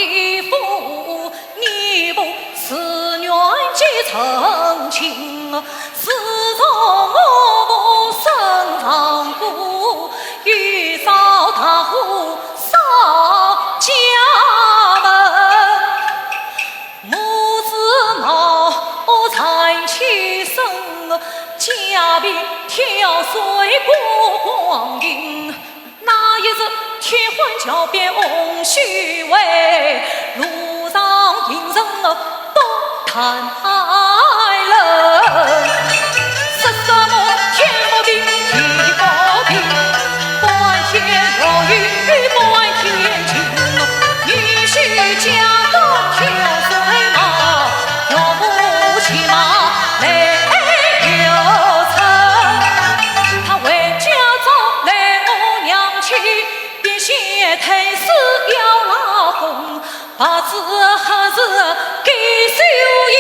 的父，你不思愿结成亲，自从我不生房姑，欲扫大户扫家门，母子矛才起身，家边跳水过光阴。那一日天环桥边翁须为，路上行人多看人。说什么天不平地不平，管天若雨管天晴，女婿家中挑水马，有母骑马来有成，他为家中来我娘亲，便先推死要老公，把子何日给收一